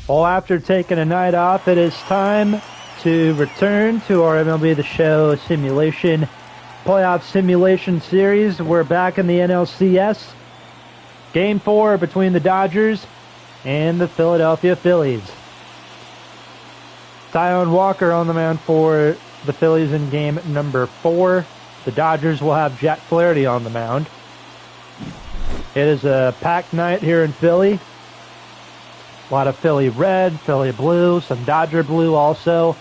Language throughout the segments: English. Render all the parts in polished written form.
Well, after taking a night off, it is time to return to our MLB The Show simulation, playoff simulation series. We're back in the NLCS. Game 4 between the Dodgers and the Philadelphia Phillies. Taijuan Walker on the mound for the Phillies in game number 4. The Dodgers will have Jack Flaherty on the mound. It is a packed night here in Philly. A lot of Philly red, Philly blue, some Dodger blue also.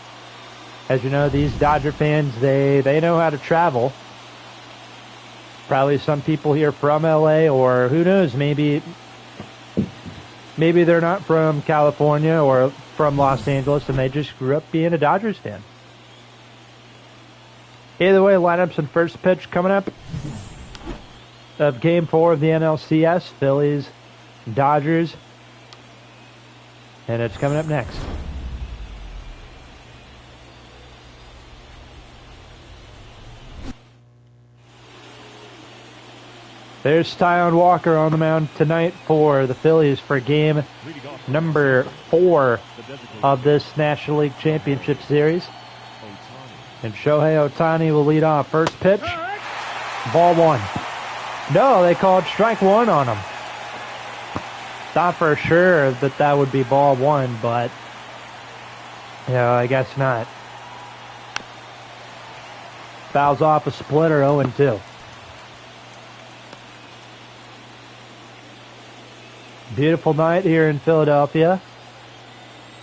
As you know, these Dodger fans, they know how to travel. Probably some people here from LA, or who knows, maybe they're not from California or from Los Angeles and they just grew up being a Dodgers fan. Either way, lineups and first pitch coming up of Game 4 of the NLCS, Phillies, Dodgers, and it's coming up next. There's Taijuan Walker on the mound tonight for the Phillies for game number 4 of this National League Championship Series. And Shohei Ohtani will lead off. First pitch, ball 1. No, they called strike 1 on him. Thought for sure that would be ball 1, but I guess not. Fouls off a splitter, 0-2. Beautiful night here in Philadelphia.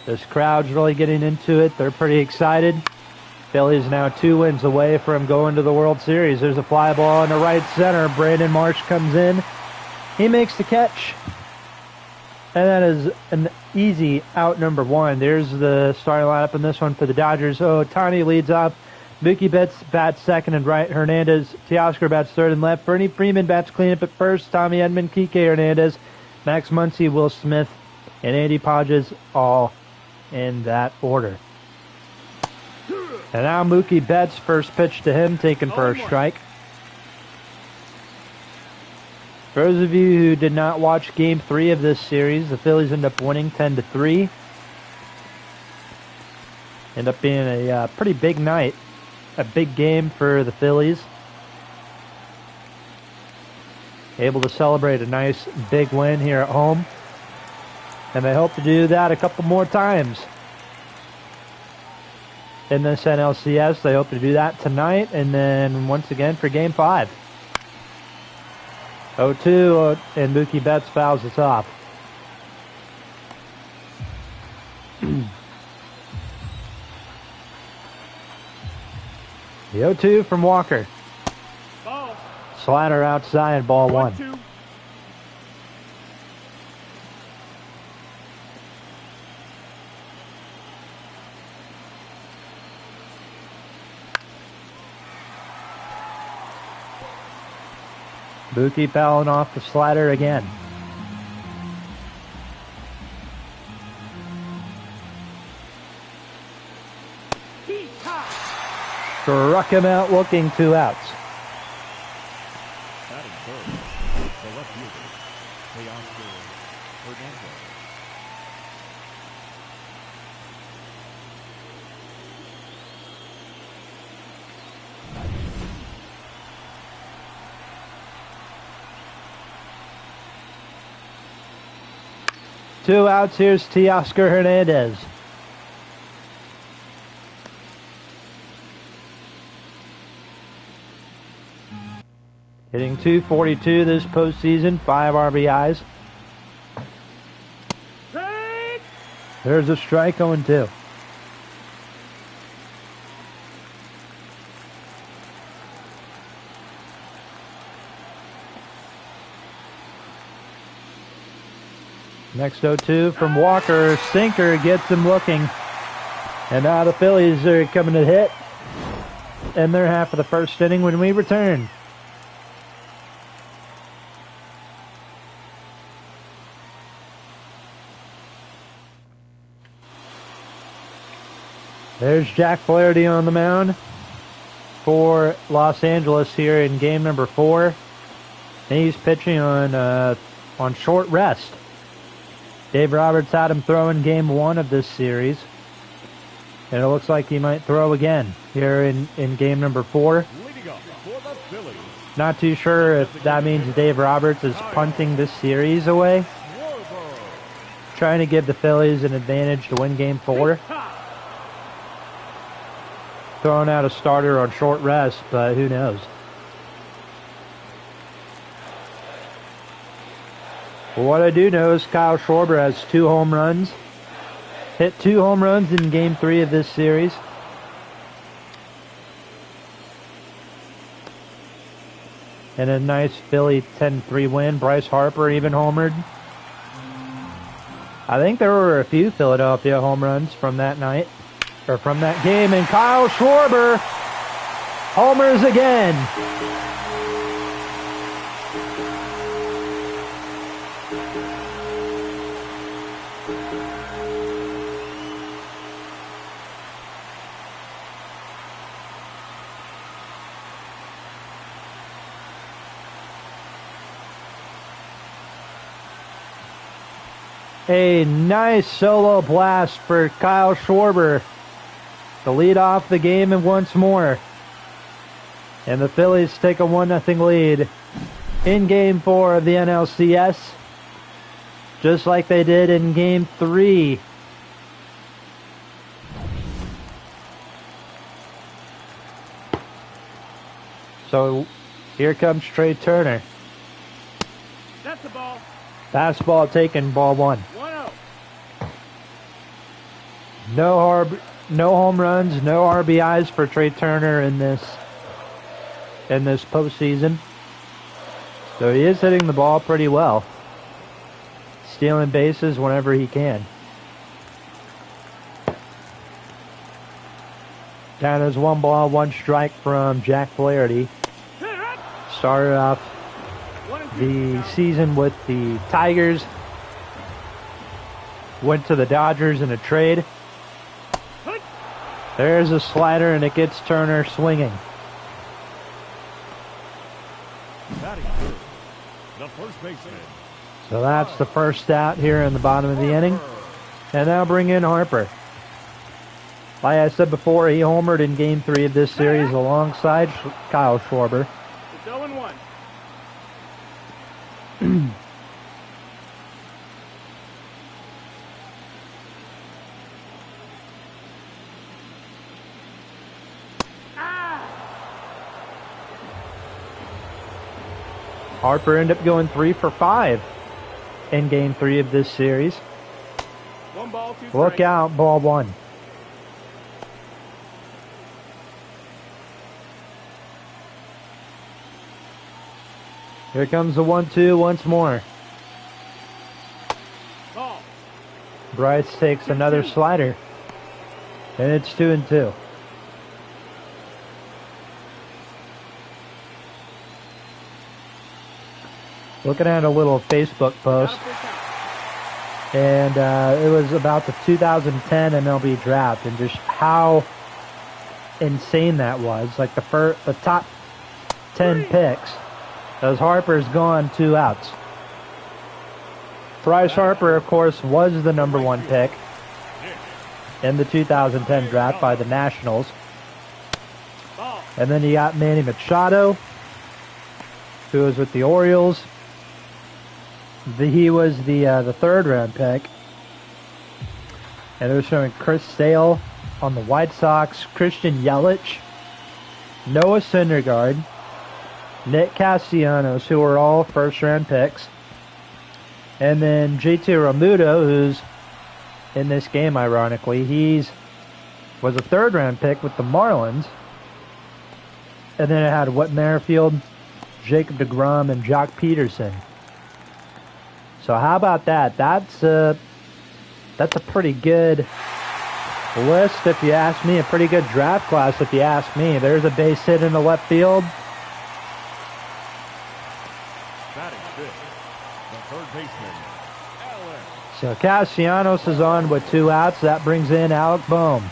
This crowd's really getting into it. They're pretty excited. Phillies now 2 wins away from going to the World Series. There's a fly ball in the right center. Brandon Marsh comes in. He makes the catch. And that is an easy out number 1. There's the starting lineup in this one for the Dodgers. Ohtani leads off. Mookie Betts bats second and right. Hernandez, Teoscar bats third and left. Bernie Freeman bats cleanup at first. Tommy Edman, Kike Hernandez, Max Muncy, Will Smith, and Andy Podges, all in that order. And now Mookie Betts, first pitch to him, taken for a strike. For those of you who did not watch Game 3 of this series, the Phillies end up winning 10-3. End up being a pretty big night, a big game for the Phillies. Able to celebrate a nice big win here at home. And they hope to do that a couple more times in this NLCS. They hope to do that tonight and then once again for Game 5. 0-2, and Mookie Betts fouls us off. The 0-2 from Walker. Ball. Slider outside, ball 1. 2. Mookie fouling off the slider again. Struck him out looking, 2 outs. Batting first, the left fielder, Teoscar Hernandez. Two outs. Here's Teoscar Hernandez. Hitting .242 this postseason, 5 RBIs. There's a strike, 0-2. Next 0-2 from Walker. Sinker gets him looking. And now the Phillies are coming to hit in their half of the first inning when we return. There's Jack Flaherty on the mound for Los Angeles here in game number 4. And he's pitching on short rest. Dave Roberts had him throw in game 1 of this series. And it looks like he might throw again here in game number 4. Leading up for the Phillies, Not too sure if that means Dave Roberts is punting this series away, Schwarber. trying to give the Phillies an advantage to win game 4. Throwing out a starter on short rest, but who knows. Well, what I do know is Kyle Schwarber has 2 home runs. Hit 2 home runs in game 3 of this series. And a nice Philly 10-3 win. Bryce Harper even homered. I think there were a few Philadelphia home runs from that night, or from that game. And Kyle Schwarber homers again. A nice solo blast for Kyle Schwarber to lead off the game and once more. And the Phillies take a 1-0 lead in game 4 of the NLCS, just like they did in game 3. So here comes Trey Turner. That's the ball. Fastball taken, ball 1. 1-0. No home runs, no RBIs for Trey Turner in this postseason. So he is hitting the ball pretty well, stealing bases whenever he can. Count is 1 ball, 1 strike from Jack Flaherty. Started off the season with the Tigers. Went to the Dodgers in a trade. There's a slider, and it gets Turner swinging. Batting third, the first baseman. So that's the first out here in the bottom of the inning. And now bring in Harper. Like I said before, he homered in game 3 of this series alongside Kyle Schwarber. It's 0-1. Harper ended up going 3 for 5 in game 3 of this series. 1 ball, 2 Look strikes. out, ball 1. Here comes the 1-2 once more. Ball. Bryce takes another slider. And it's 2-2. Looking at a little Facebook post, and it was about the 2010 MLB draft and just how insane that was. Like the top 10 picks, as Harper's gone 2 outs. Bryce Harper, of course, was the number 1 pick in the 2010 draft by the Nationals. And then you got Manny Machado, who was with the Orioles. He was the 3rd round pick. And it was showing Chris Sale on the White Sox, Christian Yelich, Noah Syndergaard, Nick Castellanos, who were all 1st round picks. And then JT Realmuto, who's in this game, ironically, was a 3rd round pick with the Marlins. And then it had Whit Merrifield, Jacob deGrom, and Jock Peterson. So how about that? That's a pretty good list, if you ask me. A pretty good draft class, if you ask me. There's a base hit in the left field. Batting fifth, the 3rd baseman, Allen. So Castellanos is on with 2 outs. That brings in Alec Boehm.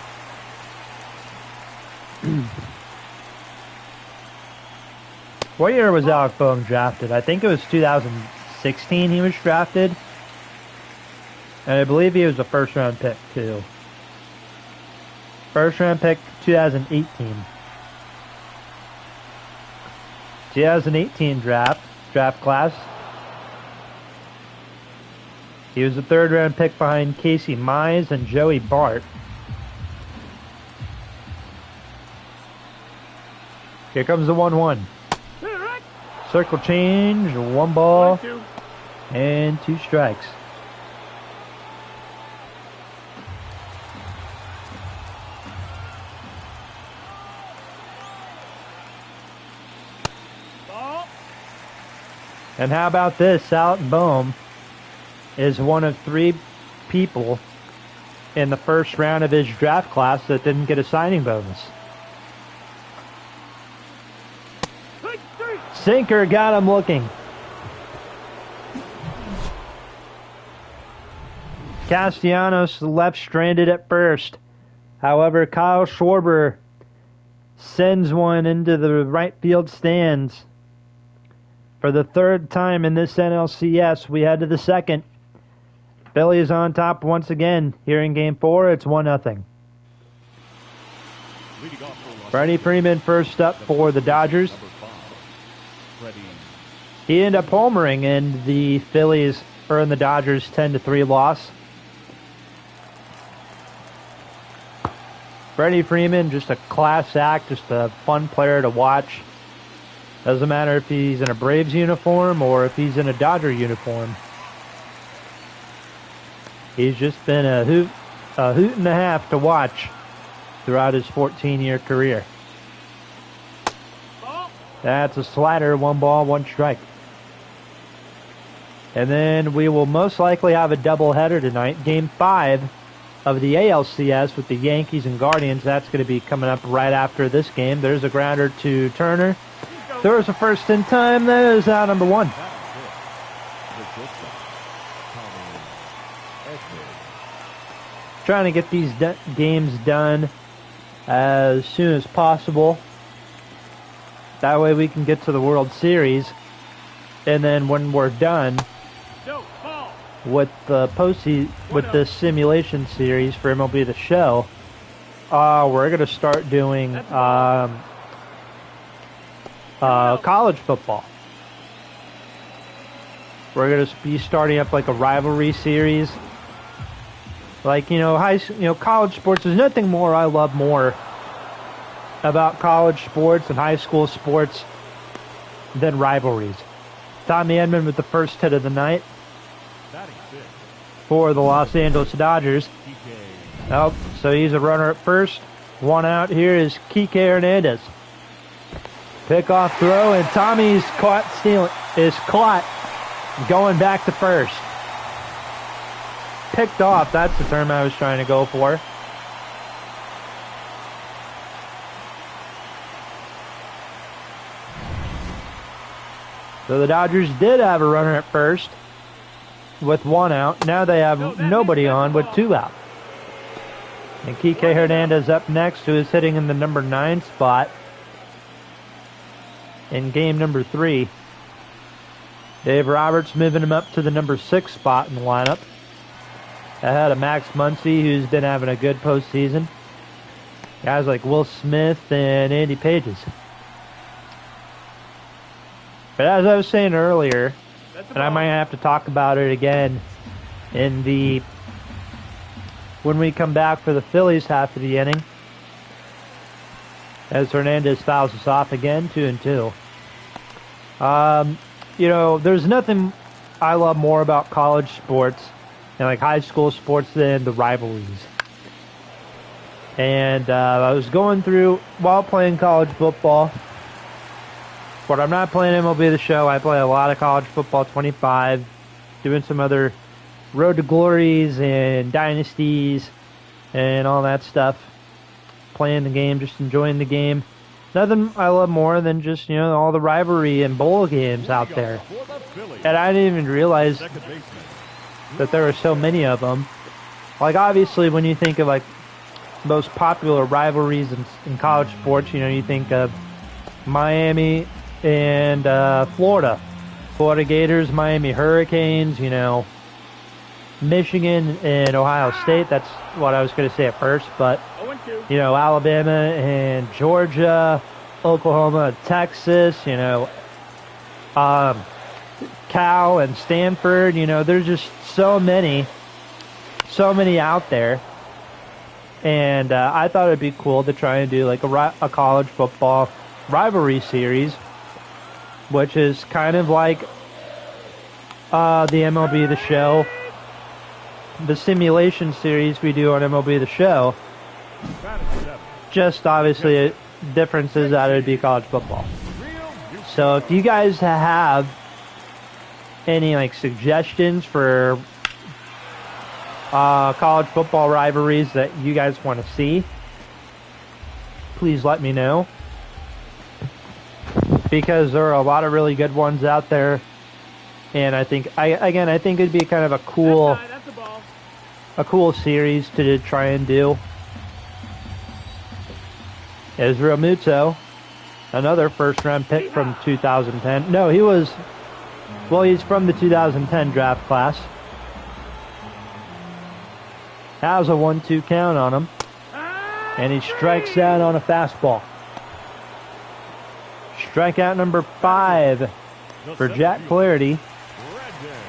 What year was Alec Boehm drafted? I think it was 2016 he was drafted. And I believe he was a first-round pick, too. First-round pick, 2018. 2018 draft class. He was a third-round pick behind Casey Mize and Joey Bart. Here comes the 1-1. Circle change, 1 ball, and 2 strikes. And how about this? Alec Boehm is one of 3 people in the first round of his draft class that didn't get a signing bonus. Sinker got him looking. Castellanos left stranded at first. However, Kyle Schwarber sends one into the right field stands. For the 3rd time in this NLCS, we head to the 2nd. Phillies on top once again. Here in Game 4, it's 1-0. Freddie Freeman first up for the Dodgers. He ended up homering in the Phillies, or in the Dodgers' 10-3 loss. Freddie Freeman, just a class act, just a fun player to watch. Doesn't matter if he's in a Braves uniform or if he's in a Dodger uniform. He's just been a hoot and a half to watch throughout his 14-year career. That's a slider, 1 ball, 1 strike. And then we will most likely have a doubleheader tonight. Game 5 of the ALCS with the Yankees and Guardians. That's going to be coming up right after this game. There's a grounder to Turner. There's a first in time. That is out number 1. Trying to get these games done as soon as possible. That way we can get to the World Series. And then when we're done with the with this simulation series for MLB The Show, we're going to start doing college football. We're going to be starting up like a rivalry series. Like, college sports, there's nothing more I love more about college sports and high school sports than rivalries. Tommy Edman with the first hit of the night for the Los Angeles Dodgers. Oh, so he's a runner at first. 1 out. Here is Kike Hernandez. Pickoff throw, and Tommy's caught going back to first. Picked off, that's the term I was trying to go for. So the Dodgers did have a runner at first with 1 out. Now they have nobody on with 2 out. And Kike Hernandez up next, who is hitting in the number 9 spot in game number 3. Dave Roberts moving him up to the number 6 spot in the lineup. Ahead of Max Muncy, who's been having a good postseason. Guys like Will Smith and Andy Pages. But as I was saying earlier, and I might have to talk about it again when we come back for the Phillies half of the inning, as Hernandez fouls us off again, 2-2. There's nothing I love more about college sports and like high school sports than the rivalries. And I was going through while playing college football. But I'm not playing MLB The Show. I play a lot of college football 25, doing some other Road to Glories and Dynasties and all that stuff. Playing the game, just enjoying the game. Nothing I love more than just, all the rivalry and bowl games out there. And I didn't even realize that there were so many of them. Like, obviously, when you think of, like, most popular rivalries in college sports, you think of Miami and Florida Gators, Miami Hurricanes, Michigan and Ohio State. That's what I was going to say at first, but you know, Alabama and Georgia, Oklahoma, Texas, you know, Cal and Stanford, you know, there's just so many out there. And I thought it'd be cool to try and do like a college football rivalry series, which is kind of like the MLB The Show, the simulation series we do on MLB The Show. Just obviously differences that it'd be college football. So if you guys have any like suggestions for college football rivalries that you guys want to see, please let me know, because there are a lot of really good ones out there, and I think I think it'd be kind of a cool series to try and do. Israel Muto, another first-round pick from 2010. No, he's from the 2010 draft class. Has a 1-2 count on him, and he strikes out on a fastball. Strikeout number 5 for Jack Flaherty.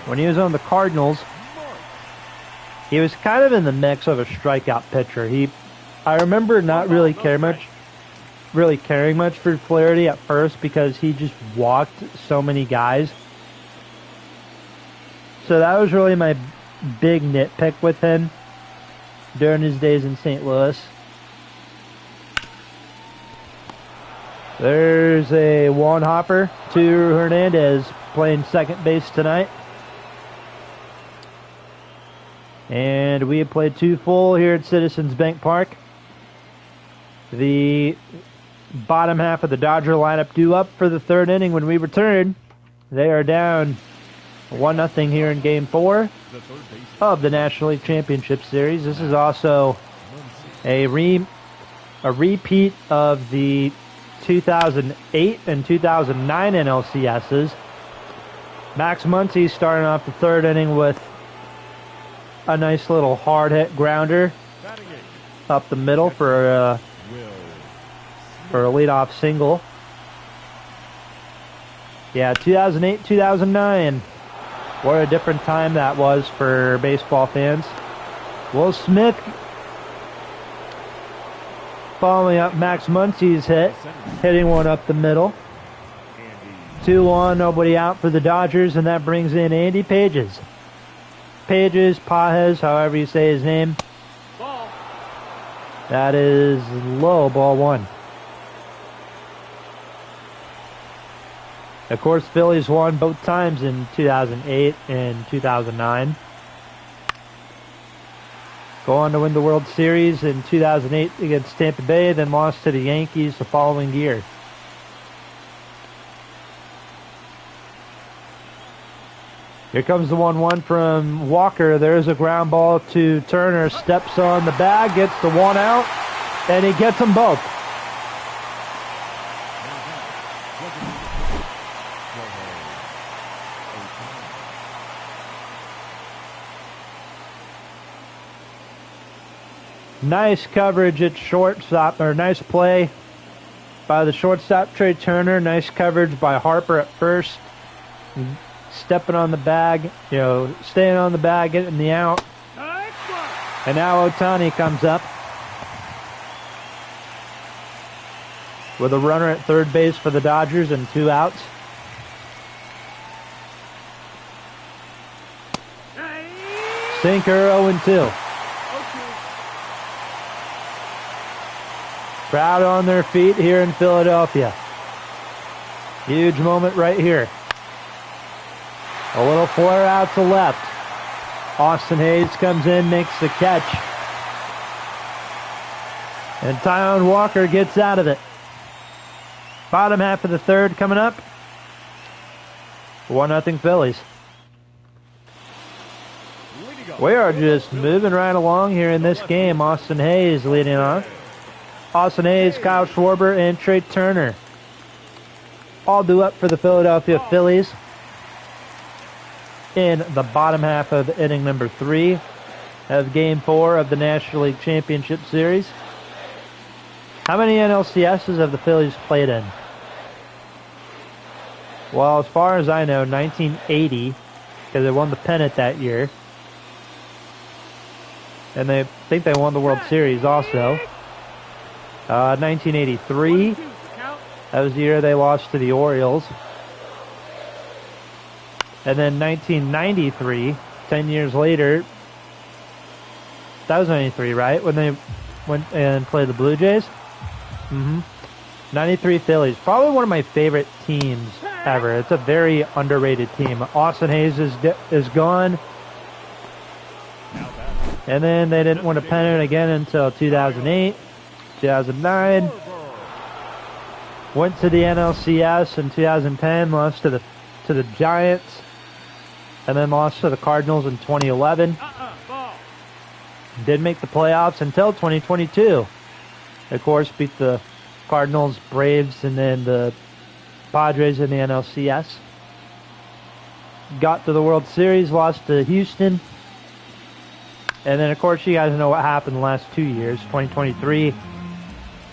When he was on the Cardinals, he was kind of in the mix of a strikeout pitcher. I remember not really caring much for Flaherty at first because he just walked so many guys. So that was really my big nitpick with him during his days in St. Louis. There's a Juan Hopper to Hernandez playing second base tonight. And we have played 2 full here at Citizens Bank Park. The bottom half of the Dodger lineup due up for the 3rd inning when we return. They are down 1-0 here in Game 4 of the National League Championship Series. This is also a repeat of the 2008 and 2009 NLCSs. Max Muncy starting off the 3rd inning with a nice little hard hit grounder up the middle for a leadoff single. Yeah, 2008, 2009. What a different time that was for baseball fans. Will Smith following up Max Muncy's hit, hitting one up the middle. 2-1, nobody out for the Dodgers, and that brings in Andy Pages. Pages, however you say his name. That is low, ball 1. Of course, Phillies won both times in 2008 and 2009. Go on to win the World Series in 2008 against Tampa Bay, then lost to the Yankees the following year. Here comes the 1-1 from Walker. There's a ground ball to Turner. Steps on the bag, gets the 1 out, and he gets them both. Nice coverage at shortstop, or nice play by the shortstop, Trey Turner. Nice coverage by Harper at first. Stepping on the bag, staying on the bag, getting the out. And now Ohtani comes up with a runner at third base for the Dodgers and 2 outs. Sinker 0-2. Crowd on their feet here in Philadelphia. Huge moment right here. A little flare out to left. Austin Hayes comes in, makes the catch. And Taijuan Walker gets out of it. Bottom half of the 3rd coming up. 1-0 Phillies. We are just moving right along here in this game. Austin Hayes leading on. Austin Hayes, Kyle Schwarber, and Trey Turner all due up for the Philadelphia Phillies. in the bottom half of inning number 3 of Game 4 of the National League Championship Series. How many NLCSs have the Phillies played in? Well, as far as I know, 1980, because they won the pennant that year. And they think they won the World Series also. 1983, that was the year they lost to the Orioles. And then 1993, 10 years later, that was 93, right? When they went and played the Blue Jays? 93 Phillies. Probably one of my favorite teams ever. It's a very underrated team. Austin Hayes is gone. And then they didn't win a pennant again until 2008, 2009. Went to the NLCS in 2010, lost to the Giants, and then lost to the Cardinals in 2011. Didn't make the playoffs until 2022. Of course, beat the Cardinals, Braves, and then the Padres in the NLCS. Got to the World Series, lost to Houston. And then, of course, you guys know what happened the last 2 years. 2023,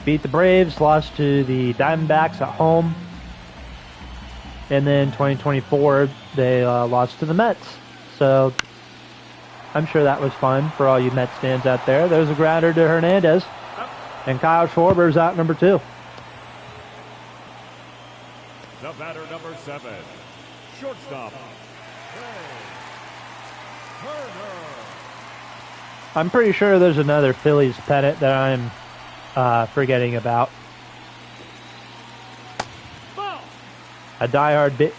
beat the Braves, lost to the Diamondbacks at home. And then 2024, they lost to the Mets. So I'm sure that was fun for all you Mets fans out there. There's a grounder to Hernandez. And Kyle Schwarber's out number 2. The batter number 7, shortstop, Turner. I'm pretty sure there's another Phillies pennant that I'm forgetting about. A diehard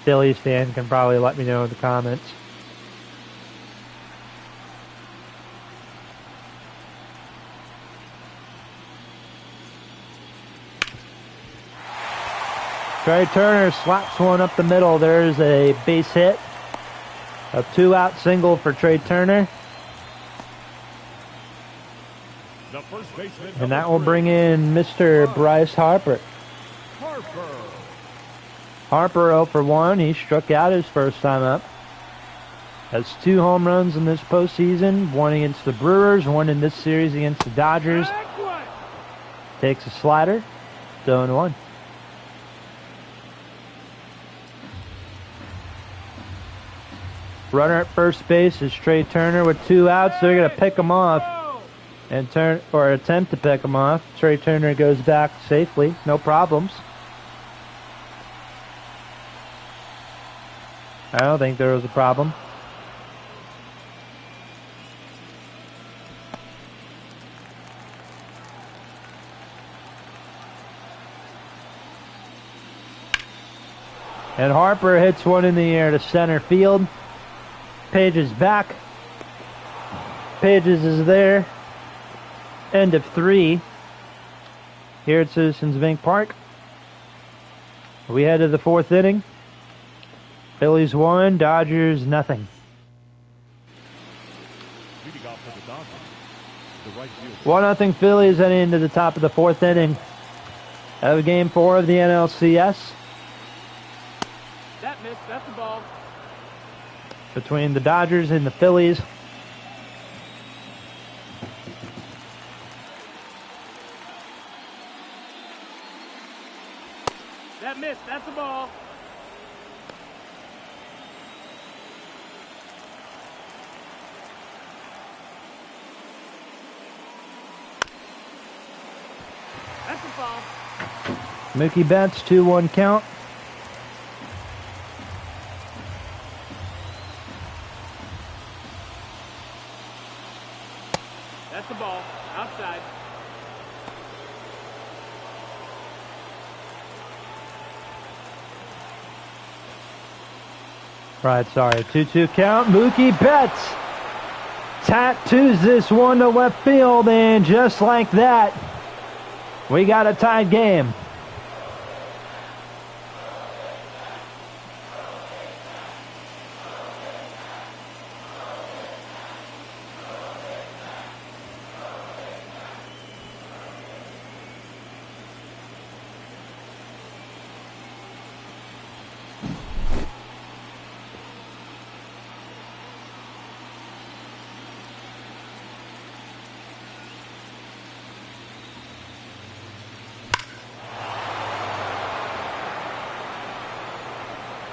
Phillies fan can probably let me know in the comments. Trey Turner slaps one up the middle. There's a base hit. A 2-out single for Trey Turner. The first baseman, And that will bring in Mr. Bryce Harper. Harper 0 for 1. He struck out his first time up. Has 2 home runs in this postseason. 1 against the Brewers, 1 in this series against the Dodgers. Takes a slider. 0-1. Runner at first base is Trey Turner with 2 outs. They're going to pick him off and attempt to pick him off. Trey Turner goes back safely, no problems. I don't think there was a problem. And Harper hits one in the air to center field. Pages back. Pages is there. End of 3 here at Citizens Bank Park. We head to the 4th inning. Phillies 1, Dodgers nothing. 1-0 Phillies heading into the top of the 4th inning of Game 4 of the NLCS. That missed. That's a ball. Between the Dodgers and the Phillies. That missed. That's a ball. That's a ball. Mookie Betts, 2-1 count. That's the ball. Outside. Right, sorry. 2-2 count. Mookie Betts tattoos this one to left field, and just like that, we got a tied game.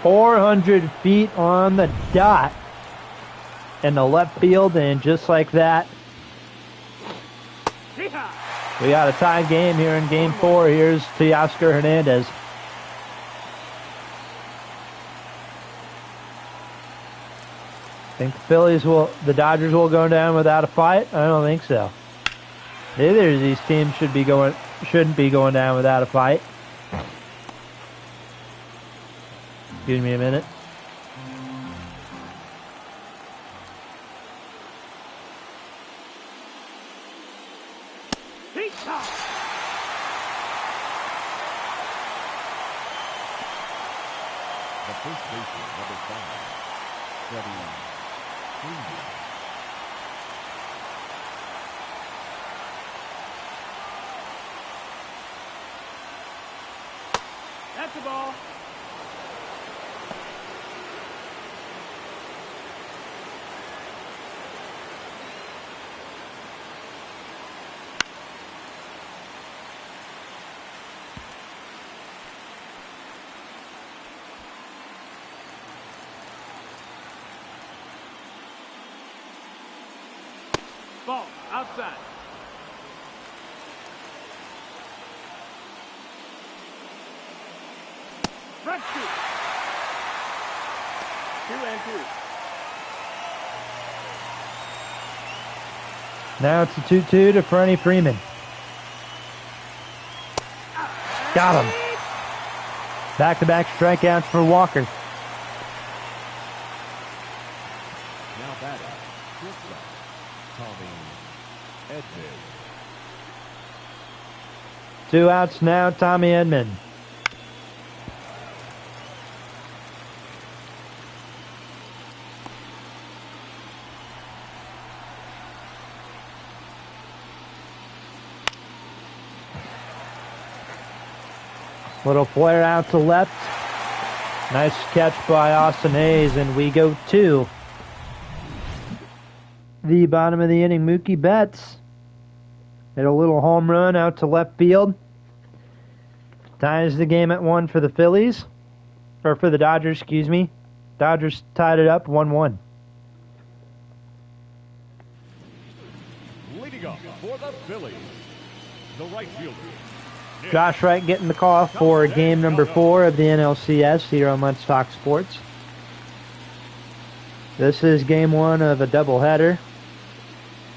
400 feet on the dot in the left field, and just like that, Yeehaw! we got a tie game here in Game 4. Here's Teoscar Hernandez. Think the Dodgers will go down without a fight? I don't think so. Neither of these teams shouldn't be going down without a fight. Excuse me a minute. The first baseman, number 5, Freddie Freeman. That's the ball. Ball, outside. Front shoot. 2-2. Now it's a 2-2 to Freddie Freeman. Got him. Back-to-back strikeouts for Walker. Now batting, shortstop, Tommy Edman. 2 outs now, Tommy Edman. Little flare out to left. Nice catch by Austin Hayes, and we go to the bottom of the inning. Mookie Betts hit a little home run out to left field. Ties the game at 1 for the Phillies. Or for the Dodgers, excuse me. Dodgers tied it up 1-1. Leading up for the Phillies, the right fielder. Josh Wright getting the call for game number 4 of the NLCS here on Let's Talk Sports. This is game 1 of a doubleheader.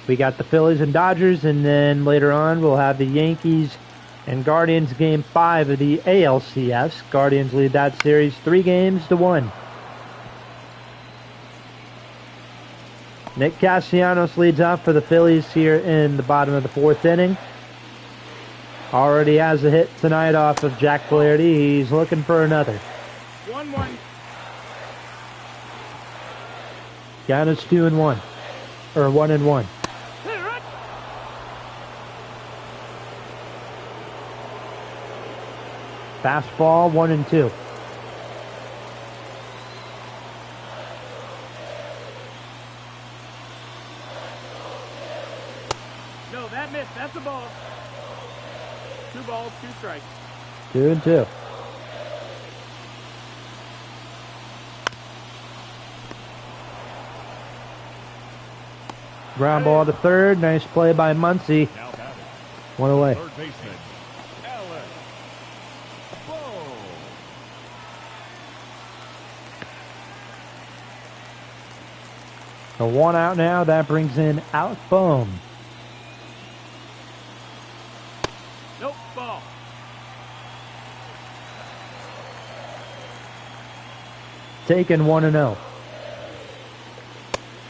We got the Phillies and Dodgers, and then later on we'll have the Yankees and Guardians game 5 of the ALCS. Guardians lead that series 3-1. Nick Castellanos leads off for the Phillies here in the bottom of the 4th inning. Already has a hit tonight off of Jack Flaherty. He's looking for another. 1-1. Count is 2-1. Or 1-1. Fastball 1-2. No, that missed. That's a ball. 2 balls, 2 strikes. 2-2. Ground ball to third. Nice play by Muncy. Now batting, 1 away. third baseman, Alex Bowe. A 1 out now. That brings in Alec Bohm. Nope, ball. Taken 1-0.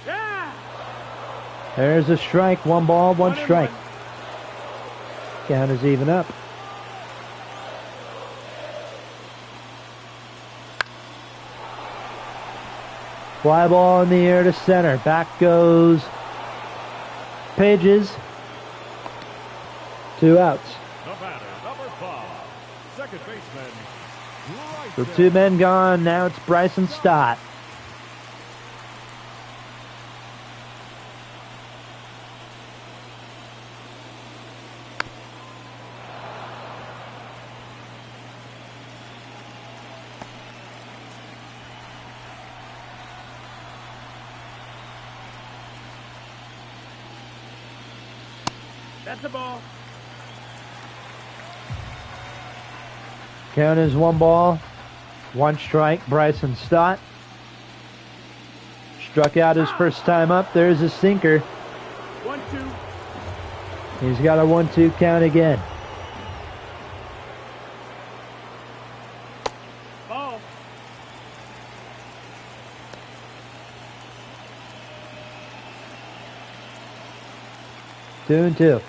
Yeah! There's a strike. 1 ball, 1 strike. Count is even up. Fly ball in the air to center. Back goes Pages. 2 outs. The batter, number 5, second baseman, So Bryson 2 men gone. Now it's Bryson Stott. That's a ball. Count is 1 ball, 1 strike. Bryson Stott struck out his first time up. There's a sinker. 1-2. He's got a 1-2 count again. Ball. Two and two.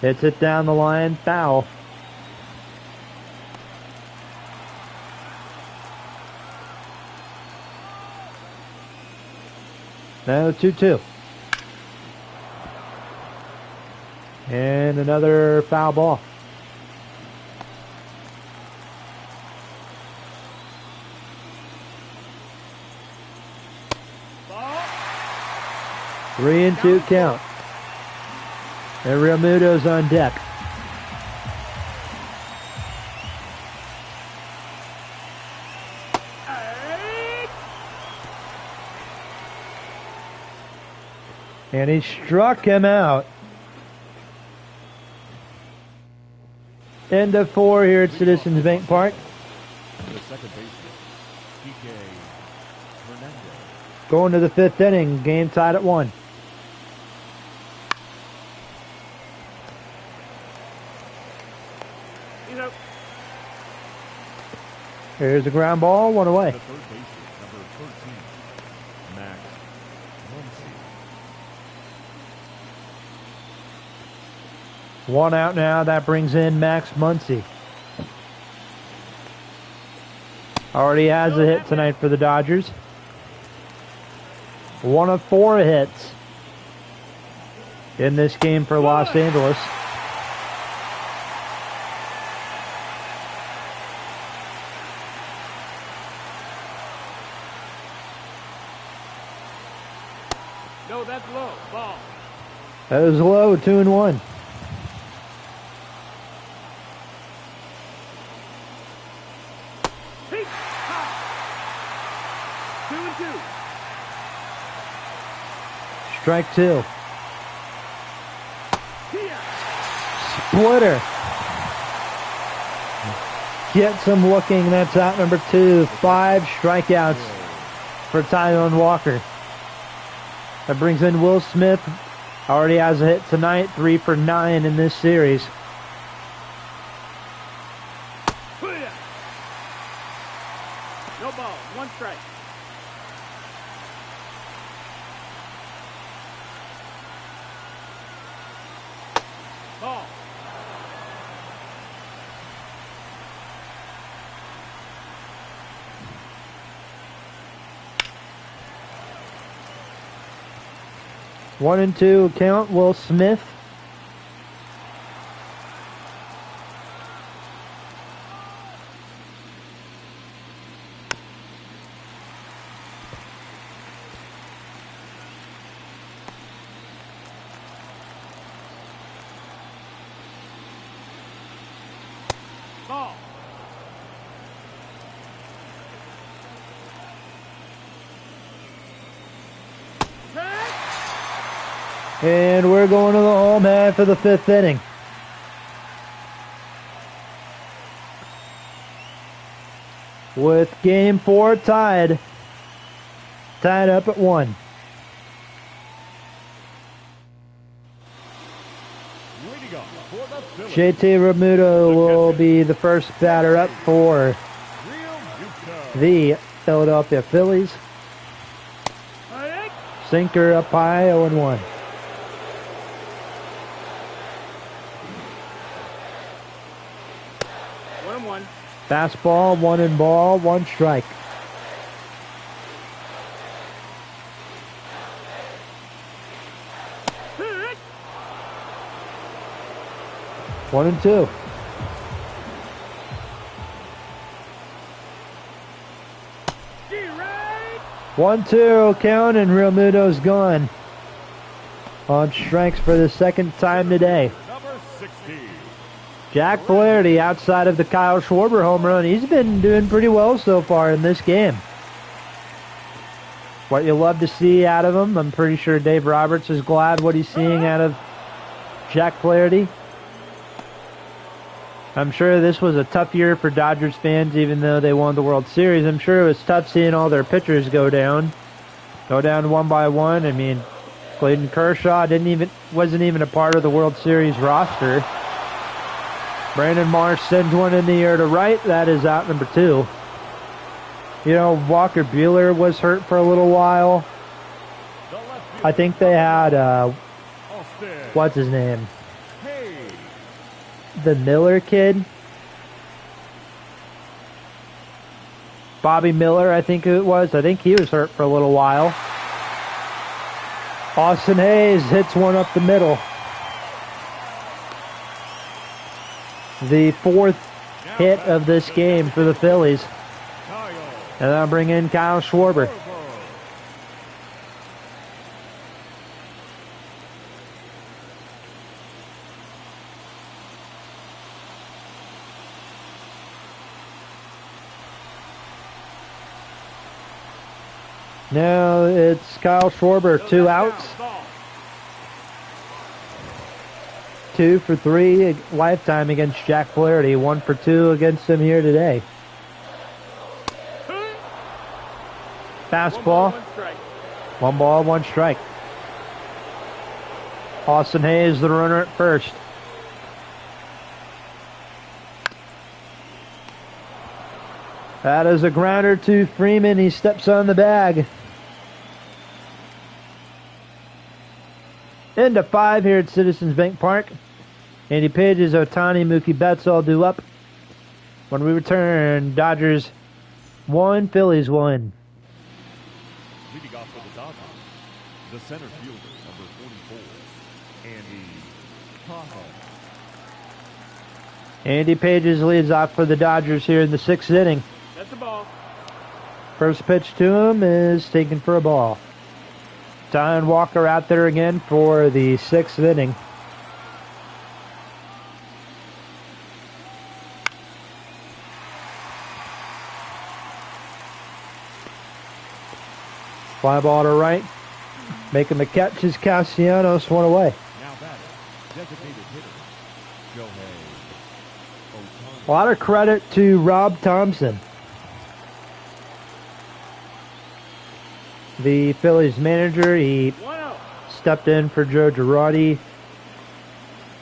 Hits it down the line, foul. Now 2-2. And another foul ball. Ball. 3-2 count. And Real Muto's on deck. Hey. And he struck him out. End of 4 here at Citizens Bank Park. The second baseman, PK Hernandez. Going to the 5th inning. Game tied at 1. You know. Here's a ground ball, 1 away. The third baseman, number 13, Max Muncy. 1 out now. That brings in Max Muncy. Already has a hit tonight for the Dodgers. 1 of 4 hits in this game for Los Angeles. No, that's low. Ball. That was low, 2-1. Peak. 2-2. Strike 2. Here. Splitter. Gets him looking. That's out number 2. 5 strikeouts for Tyrone Walker. That brings in Will Smith. Already has a hit tonight. 3 for 9 in this series. Here. No ball. 1 strike. Ball. One and 2 count. Will Smith. Ball. And we're going to the home half of the 5th inning. With game 4 tied up at 1. Way to go for the Phillies. JT Realmuto will be the first batter up for Real Muto. the Philadelphia Phillies. Hey. Sinker up high, 0-1. One. Fastball, 1-ball, 1 strike. Hey. 1-2. Right. 1-2 count, and Realmuto's gone on strikes for the second time today. Number 60, Jack Flaherty, outside of the Kyle Schwarber home run, he's been doing pretty well so far in this game. What you love to see out of him. I'm pretty sure Dave Roberts is glad what he's seeing out of Jack Flaherty. I'm sure this was a tough year for Dodgers fans, even though they won the World Series. I'm sure it was tough seeing all their pitchers go down one by one. I mean, Clayton Kershaw wasn't even a part of the World Series roster. Brandon Marsh sends one in the air to right. That is out number 2. You know, Walker Buehler was hurt for a little while. I think they had, what's his name? The Miller kid. Bobby Miller, I think it was. I think he was hurt for a little while. Austin Hayes hits one up the middle. The 4th hit of this game for the Phillies. And I'll bring in Kyle Schwarber. Now it's Kyle Schwarber, 2 outs. 2 for 3 lifetime against Jack Flaherty. 1 for 2 against him here today. Fastball. 1 ball, 1 strike. Austin Hayes, the runner at first. That is a grounder to Freeman. He steps on the bag. Into 5 here at Citizens Bank Park. Andy Pages, Ohtani, Mookie Betts all due up. When we return, Dodgers 1, Phillies 1. Leading off for the Dodgers, the center fielder, number 44, Andy Pages. Andy Pages leads off for the Dodgers here in the 6th inning. That's a ball. First pitch to him is taken for a ball. Tyon Walker out there again for the 6th inning. Fly ball to right. Making the catch is Castellanos, 1 away. Now batting, designated hitter, Shohei Ohtani. A lot of credit to Rob Thompson, the Phillies manager. He stepped in for Joe Girardi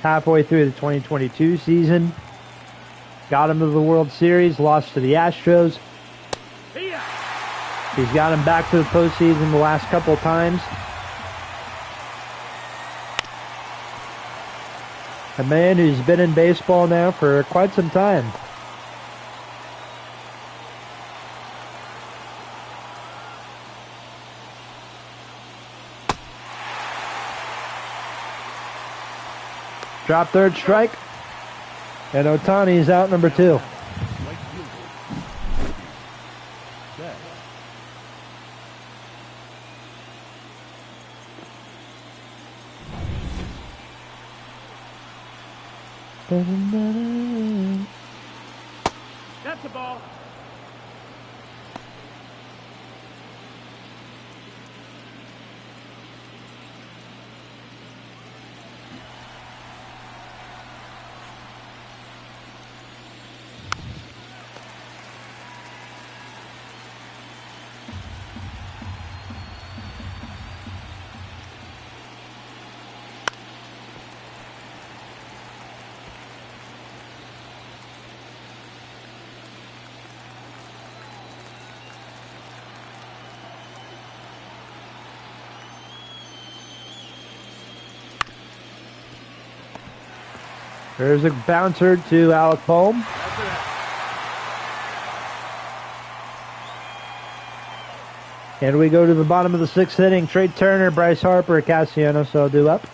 halfway through the 2022 season. Got him to the World Series, lost to the Astros. He's got him back to the postseason the last couple of times. A man who's been in baseball now for quite some time. Drop third strike. And Ohtani's out number 2. That's a ball. There's a bouncer to Alec Boehm. And we go to the bottom of the 6th inning. Trey Turner, Bryce Harper, Castellanos all due up.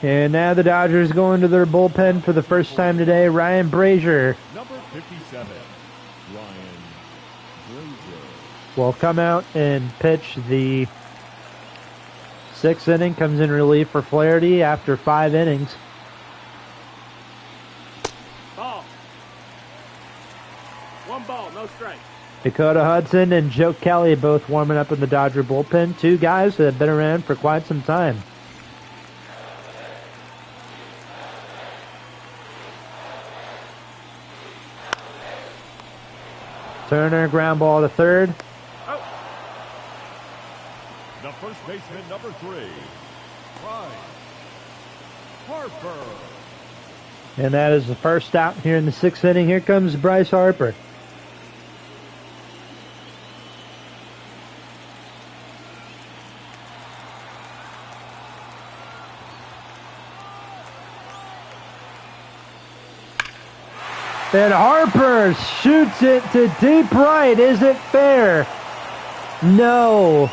And now the Dodgers go into their bullpen for the first time today. Ryan Brazier. Number 57, Ryan will come out and pitch the 6th inning. Comes in relief for Flaherty after 5 innings. Ball. 1 ball, no strike. Dakota Hudson and Joe Kelly both warming up in the Dodger bullpen. 2 guys that have been around for quite some time. Turner, ground ball to third. Oh. The first baseman, number 3, Bryce Harper. And that is the first out here in the 6th inning. Here comes Bryce Harper. And Harper shoots it to deep right. Is it fair? No.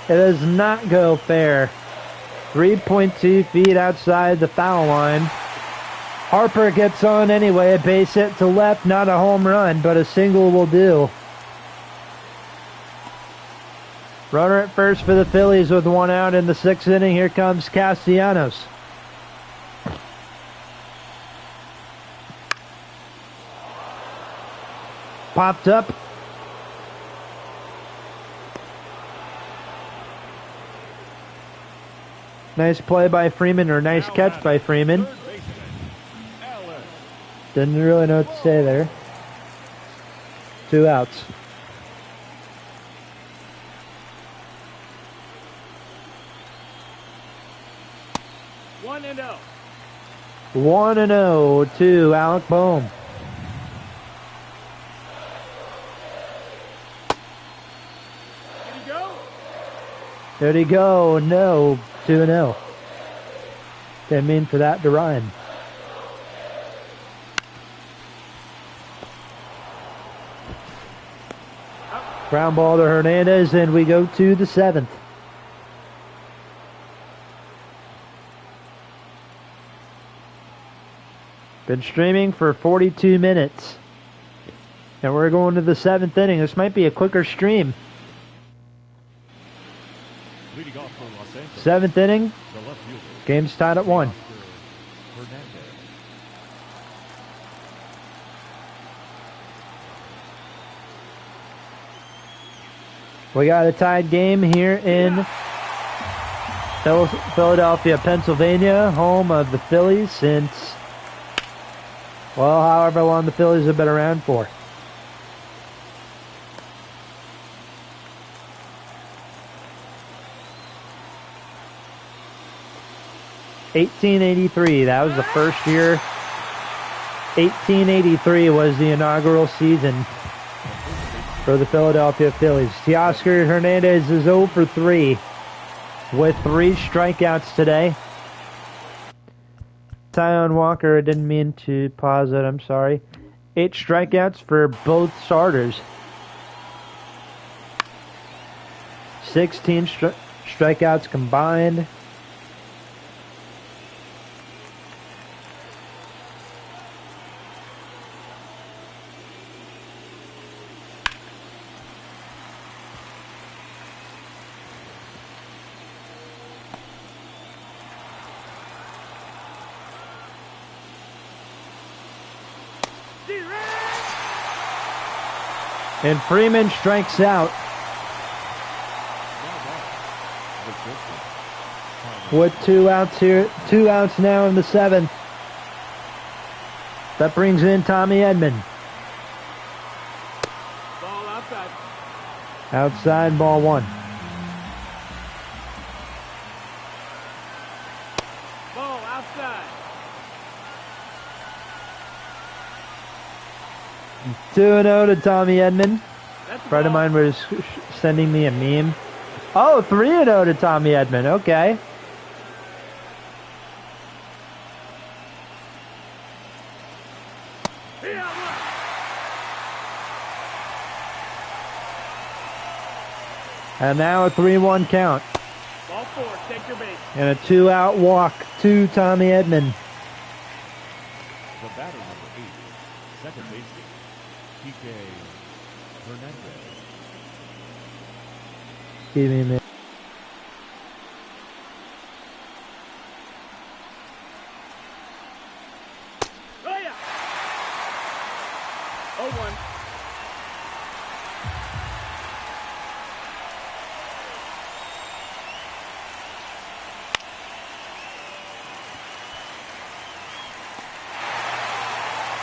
It does not go fair. 3.2 feet outside the foul line. Harper gets on anyway. A base hit to left, not a home run, but a single will do. Runner at first for the Phillies with 1 out in the 6th inning. Here comes Castellanos. Popped up. Nice play by Freeman, or nice catch by Freeman. Didn't really know what to say there. 2 outs. One and 0. 1-0 to Alec Boehm. There he go. No. 2-0. Didn't mean for that to rhyme. Ground ball to Hernandez, and we go to the 7th. Been streaming for 42 minutes. And we're going to the 7th inning. This might be a quicker stream. 7th inning. Game's tied at 1. We got a tied game here in Philadelphia, Pennsylvania, home of the Phillies since, well, however long the Phillies have been around for. (1883). That was the first year. 1883 was the inaugural season for the Philadelphia Phillies. Teoscar Hernandez is 0 for 3 with 3 strikeouts today. Tyon Walker, I didn't mean to pause it, I'm sorry. 8 strikeouts for both starters. 16 strikeouts combined. And Freeman strikes out. With 2 outs here, 2 outs now in the 7th. That brings in Tommy Edman. Ball outside. Outside, ball 1. Ball outside. 2-0 to Tommy Edman. That's A friend of mine was sending me a meme. Oh, 3-0 to Tommy Edman. Okay. And now a 3-1 count. Ball 4, take your base. And a 2-out walk to Tommy Edman. The batter, number 8, second baseman, Kike Hernandez. Give me a minute. Oh, yeah. 0-1.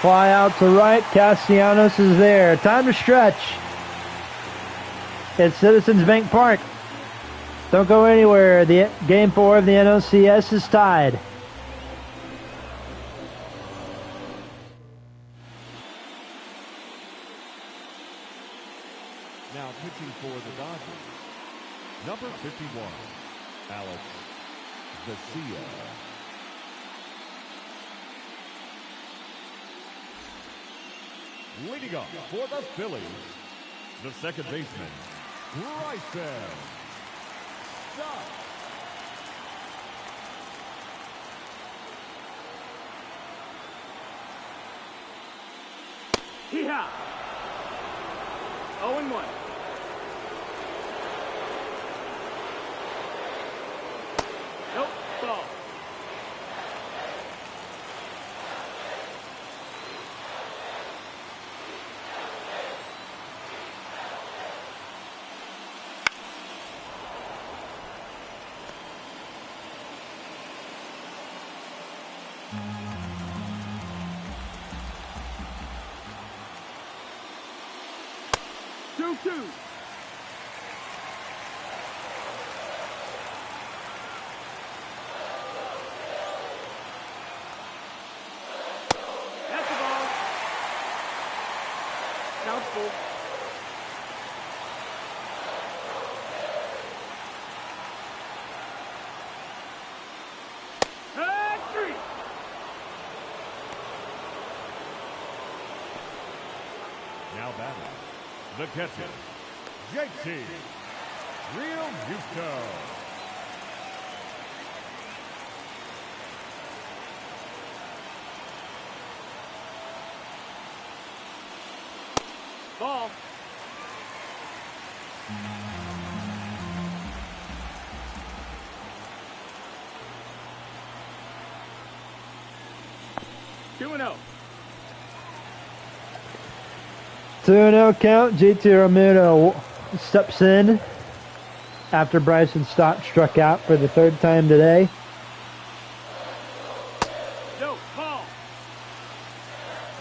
Fly out to right. Castellanos is there. Time to stretch. It's Citizens Bank Park. Don't go anywhere. The Game 4 of the NLCS is tied. Now pitching for the Dodgers, number 51, Alex Vesia. Leading off for the Phillies, the second baseman, Bryson Stott. Hee-haw. 0-1. Nope, ball. Two. That's the ball. Count's full. Three. Now batting, the catcher, JT Realmuto. Ball. Two and 0. 2-0 count. JT Realmuto steps in after Bryson Stott struck out for the third time today. No, ball.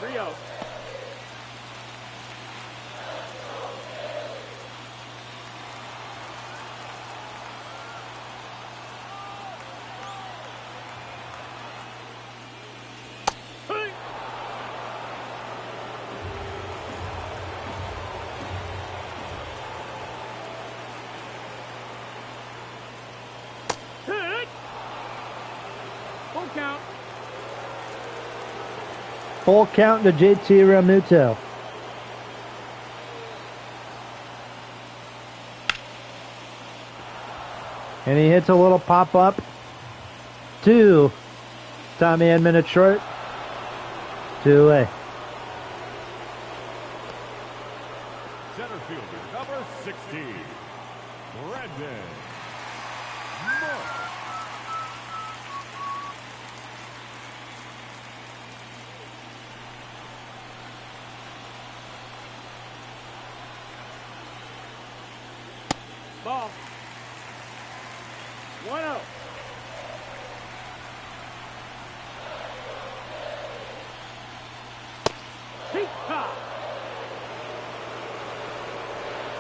3-0. Hey. Hit. Full count. Full count to JT Realmuto. And he hits a little pop-up. 2. Tommy Edman at short. 2 away. Center fielder, number 60, Brandon Mark. Ball. 1-0. Peacock.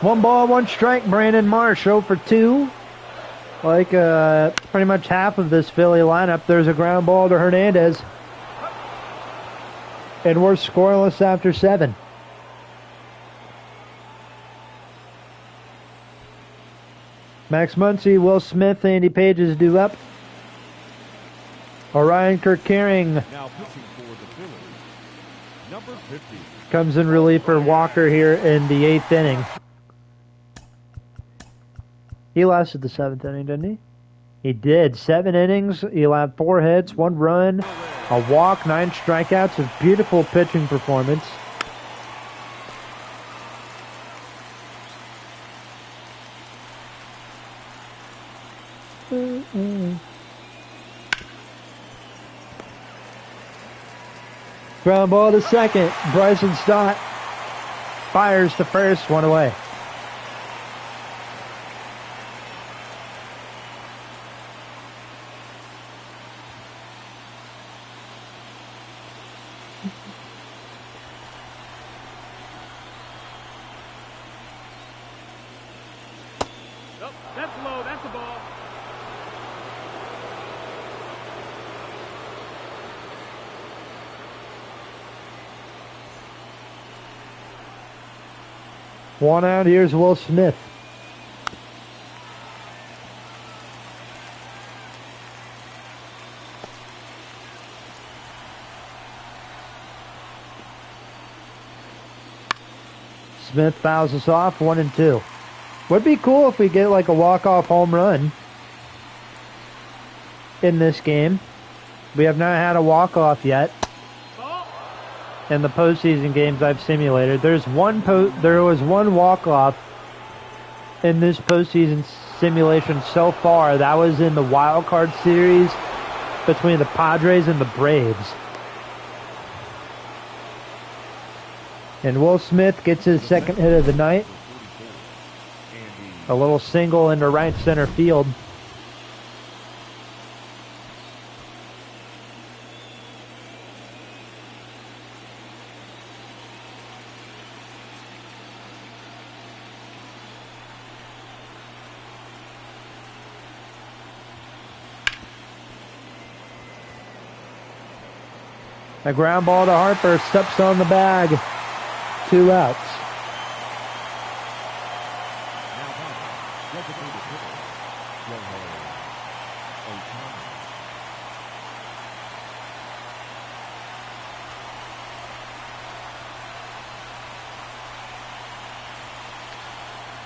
1 ball, 1 strike. Brandon Marsh 0 for 2. Like pretty much half of this Philly lineup. There's a ground ball to Hernandez. And we're scoreless after 7. Max Muncy, Will Smith, Andy Page is due up. Orion Kirkering Now pitching for the Phillies, number 50, comes in relief for Walker here in the 8th inning. He lasted the 7th inning, didn't he? He did. 7 innings. He'll have 4 hits, 1 run, A walk, 9 strikeouts, a beautiful pitching performance. Ground ball to second. Bryson Stott fires to first, 1 away. Oh, that's low. That's a ball. One out, here's Will Smith. Smith fouls us off, 1-2. Would be cool if we get like a walk-off home run in this game. We have not had a walk-off yet in the postseason games I've simulated. There was one walk-off in this postseason simulation so far. That was in the wild card series between the Padres and the Braves. And Will Smith gets his second hit of the night. A little single into right center field. A ground ball to Harper, steps on the bag. 2 outs.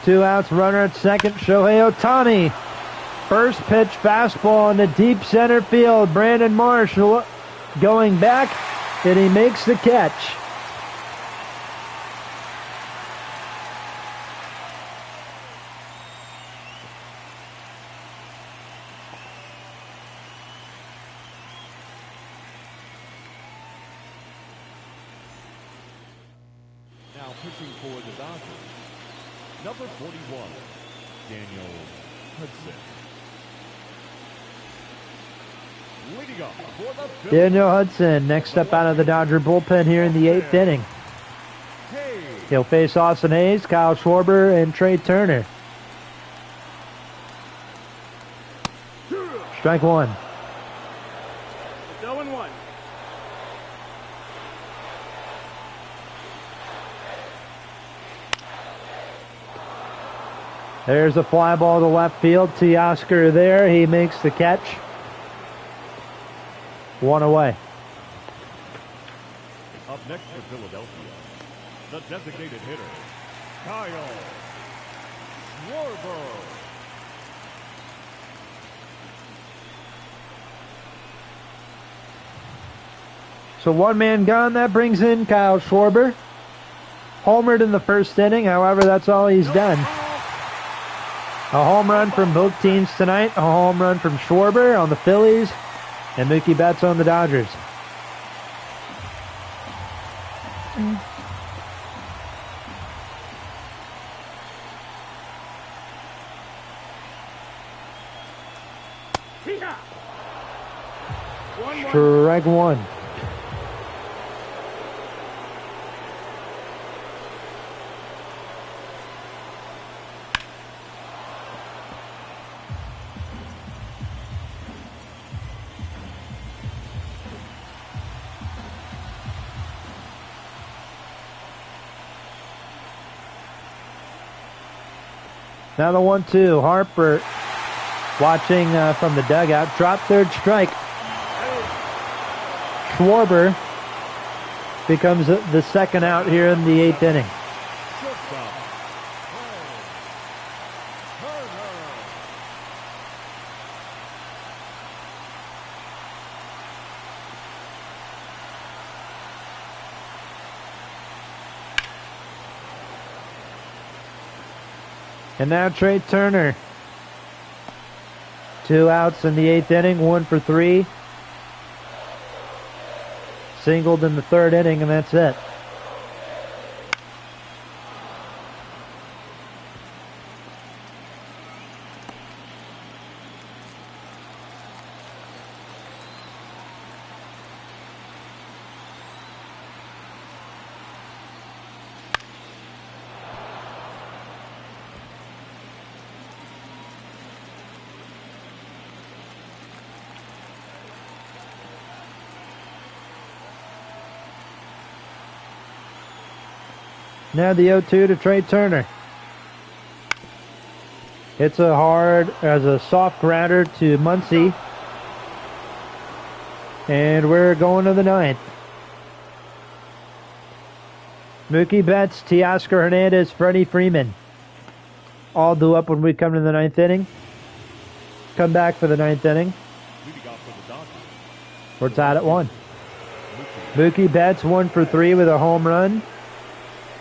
Two outs, runner at second, Shohei Ohtani. First pitch, fastball into deep center field. Brandon Marsh going back, and he makes the catch. Now pitching for the Dodgers, number 41, Daniel Hudson. Leading up for the Phillies, Daniel Hudson, next up out of the Dodger bullpen here in the 8th inning. He'll face Austin Hayes, Kyle Schwarber, and Trey Turner. Strike 1. It's 0-1. There's a fly ball to left field. Teoscar there. He makes the catch. 1 away. Up next for Philadelphia, the designated hitter, Kyle Schwarber. So 1 man gone. That brings in Kyle Schwarber. Homered in the first inning. However, that's all he's done. A home run from both teams tonight. A home run from Schwarber on the Phillies and Mookie Betts on the Dodgers. Hee-haw! 1-1. Strike 1. Now the 1-2. Harper watching from the dugout. Drop third strike. Schwarber becomes the second out here in the 8th inning. Shortstop, Turner. And now Trey Turner. 2 outs in the 8th inning, 1 for 3. Singled in the 3rd inning, and that's it. Now the 0-2 to Trey Turner. It's a soft grounder to Muncy. And we're going to the 9th. Mookie Betts, Teoscar Hernandez, Freddie Freeman. All due up when we come to the 9th inning. Come back for the 9th inning. We're tied at 1. Mookie Betts 1 for 3 with a home run.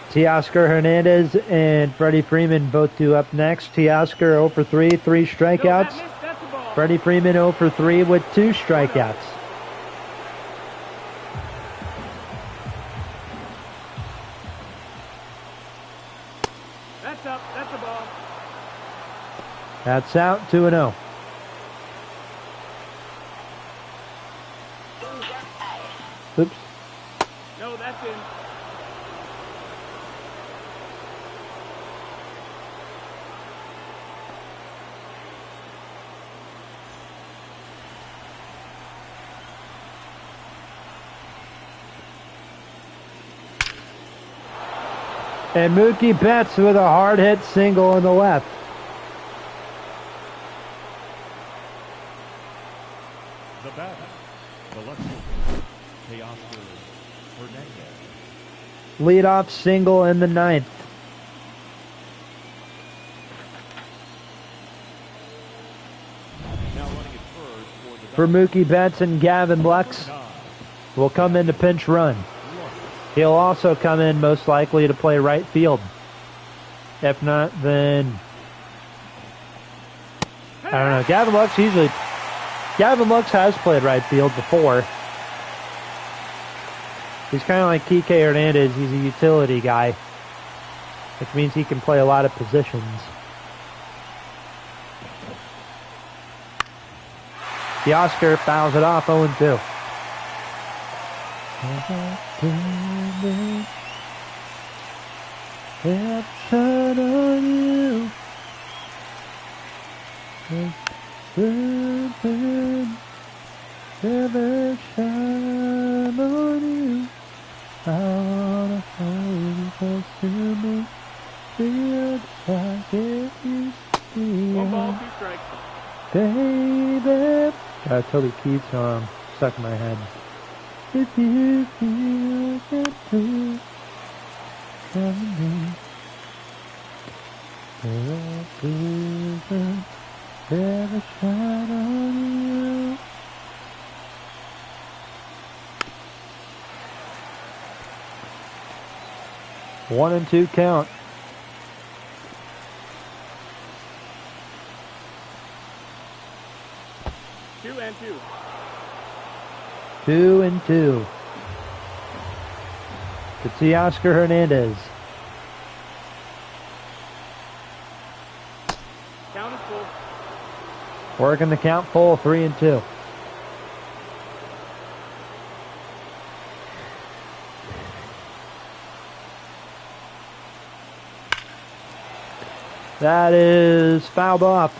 Teoscar Hernandez and Freddie Freeman both due up next. Teoscar 0 for 3, 3 strikeouts. Freddie Freeman 0 for 3 with 2 strikeouts. That's up. That's a ball. That's out, 2-0. Oops. No, that's in. And Mookie Betts with a hard hit single in the left. The batter, the left fielder, Teoscar Hernandez. Leadoff single in the 9th. Now running it first For Mookie Betts and Gavin Lux will come in to pinch run. He'll also come in most likely to play right field. If not, then I don't know. Gavin Lux has played right field before. He's kind of like Kike Hernandez. He's a utility guy, which means he can play a lot of positions. Teoscar fouls it off 0-2. Have shine on you. Never shine on you. I wanna hold you close to me. Feel like it used to be. 1 ball, 2 strikes. Baby. Got a Toby Keith song stuck in my head. If you feel it too, come to me. Never shine on you. One and 2 count. Two and two. 2-2. To Teoscar Hernandez. Count is full. Working the count full, 3-2. That is fouled off.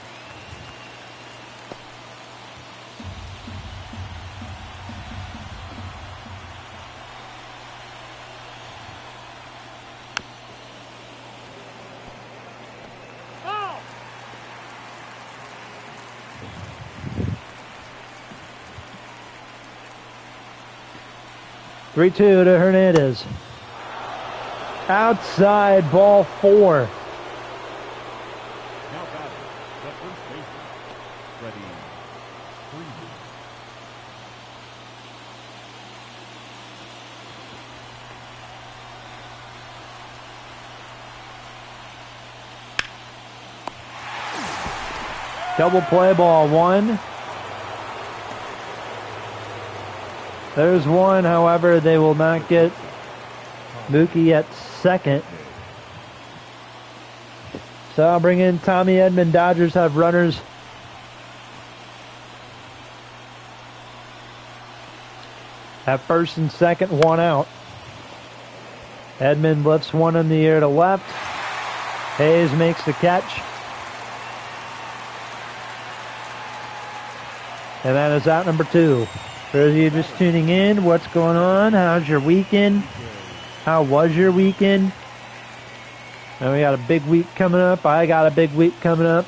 Oh! 3-2 to Hernandez. Outside, ball 4. Now batting, the first baseman, Freddie Freeman. Double play, ball one. There's one, however, they will not get Mookie at second. So I'll bring in Tommy Edman. Dodgers have runners at first and second, one out. Edman lifts one in the air to left. Hayes makes the catch. And that is out number 2. For those of you just tuning in, what's going on? How's your weekend? How was your weekend? And we got a big week coming up. I got a big week coming up.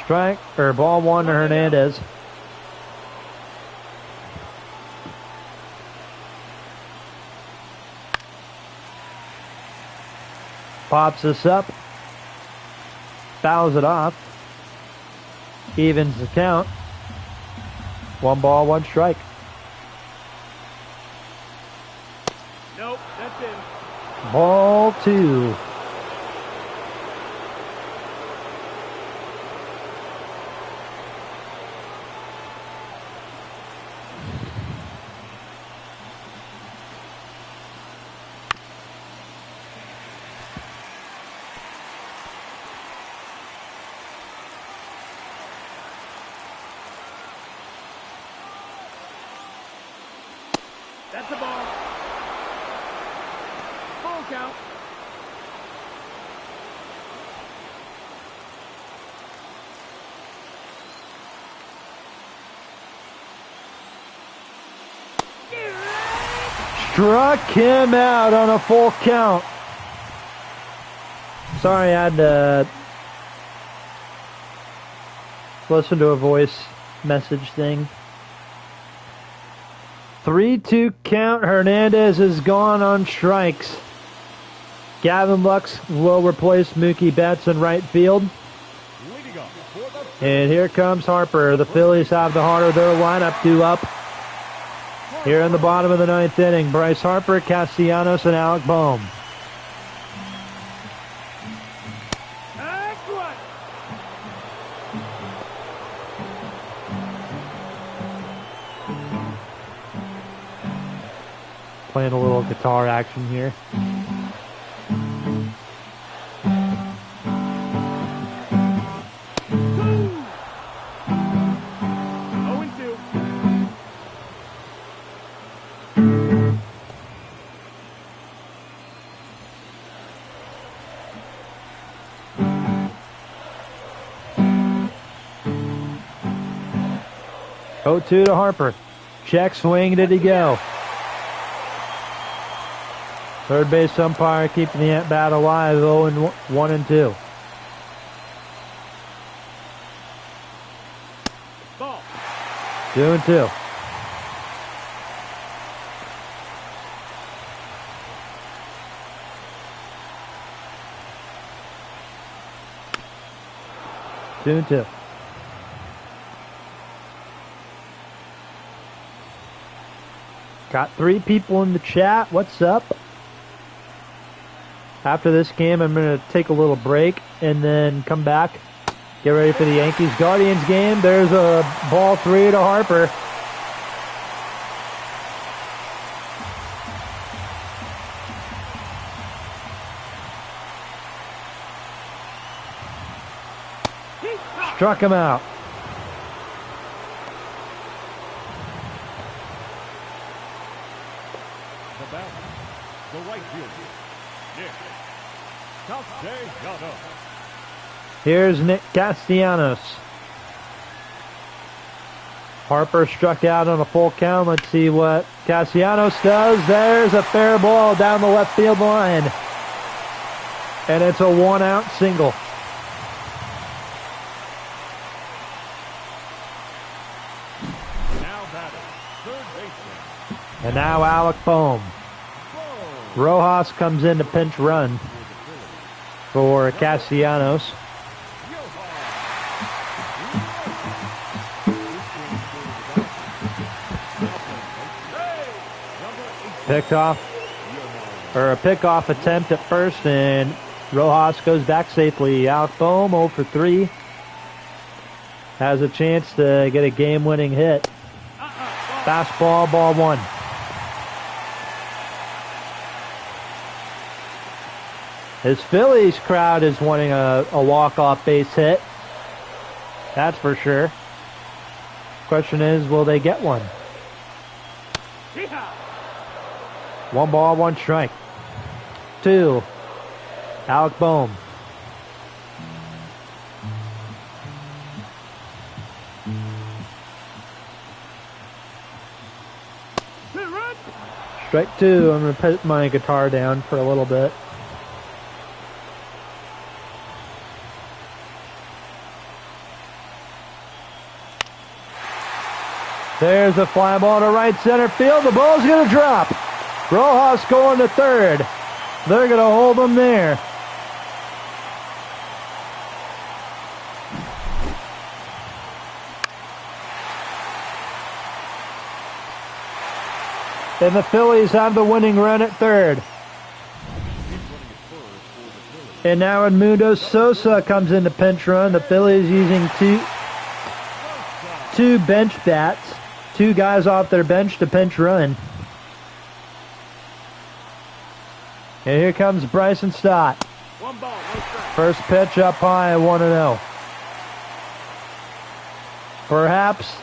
Strike, or ball one to Hernandez. Pops this up. Fouls it off. Evens the count. 1 ball, 1 strike. Nope, that's in. Ball 2. That's the ball. Full count. Struck him out on a full count. Sorry, I had to listen to a voice message thing. 3-2 count. Hernandez is gone on strikes. Gavin Lux will replace Mookie Betts in right field. And here comes Harper. The Phillies have the heart of their lineup, 2 up. Here in the bottom of the 9th inning, Bryce Harper, Castellanos, and Alec Boehm. Playing a little guitar action here. Oh, 2 to Harper. Check swing, did he go? Third base umpire keeping the at-bat alive, 0-1 and 2. Ball. 2 and 2. Two and 2. Got 3 people in the chat. What's up? After this game, I'm going to take a little break and then come back. Get ready for the Yankees-Guardians game. There's a ball 3 to Harper. Struck him out. The batter, the right fielder, Nick Castellanos. Here's Nick Castellanos. Harper struck out on a full count. Let's see what Castellanos does. There's a fair ball down the left field line. And it's a 1-out single. Now batting, third baseman. And now Alec Boehm. Rojas comes in to pinch run for Castellanos. Picked off, or a pickoff attempt at first, and Rojas goes back safely. Alec Boehm 0 for 3. Has a chance to get a game-winning hit. Fastball, ball 1. His Phillies crowd is wanting a walk-off base hit. That's for sure. Question is, will they get one? 1 ball, 1 strike. 2. Alec Boehm. Strike 2. I'm going to put my guitar down for a little bit. There's a fly ball to right center field. The ball's going to drop. Rojas going to third. They're going to hold him there. And the Phillies have the winning run at third. And now Edmundo Sosa comes in to pinch run. The Phillies using two bench bats. 2 guys off their bench to pinch run. And here comes Bryson Stott. 1 ball, no strike. First pitch up high, 1-0. Perhaps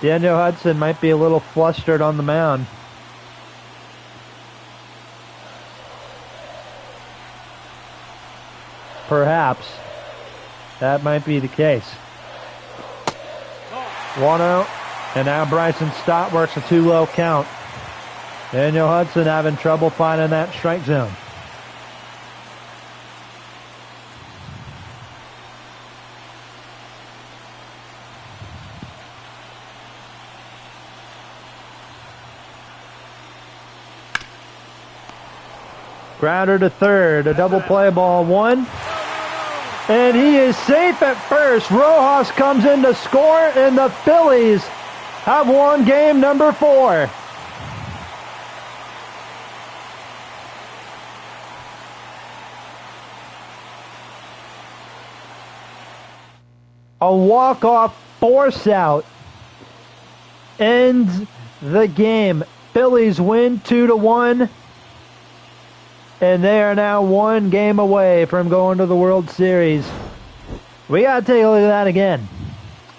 Daniel Hudson might be a little flustered on the mound. Perhaps that might be the case. 1 out, and now Bryson Stott works a 2-0 count. Daniel Hudson having trouble finding that strike zone. Grounder to third, a double play ball 1. And he is safe at first. Rojas comes in to score, and the Phillies have won game number 4. A walk-off force out ends the game. Phillies win 2-1. And they are now 1 game away from going to the World Series. We got to take a look at that again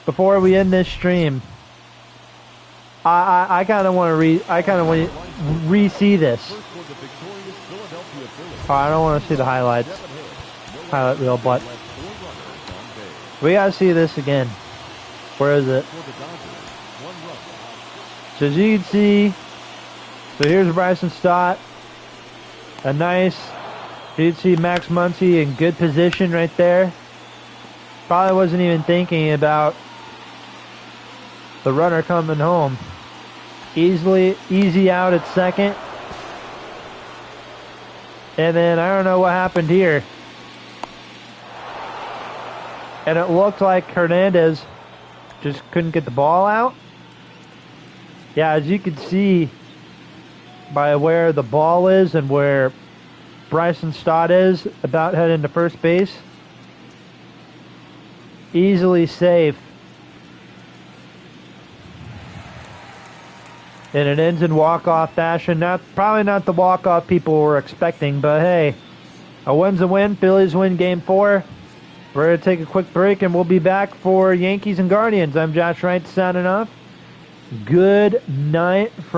before we end this stream. I kind of want to re-see this. Oh, I don't want to see the highlight reel, but we got to see this again. Where is it? So as you can see, so here's Bryson Stott. A nice, you can see Max Muncy in good position right there. Probably wasn't even thinking about the runner coming home. Easy out at second. And then I don't know what happened here. And it looked like Hernandez just couldn't get the ball out. Yeah, as you can see by where the ball is and where Bryson Stott is about heading to first base. Easily safe. And it ends in walk-off fashion. Probably not the walk-off people were expecting, but hey, a win's a win. Phillies win game 4. We're going to take a quick break, and we'll be back for Yankees and Guardians. I'm Josh Wright signing off. Good night from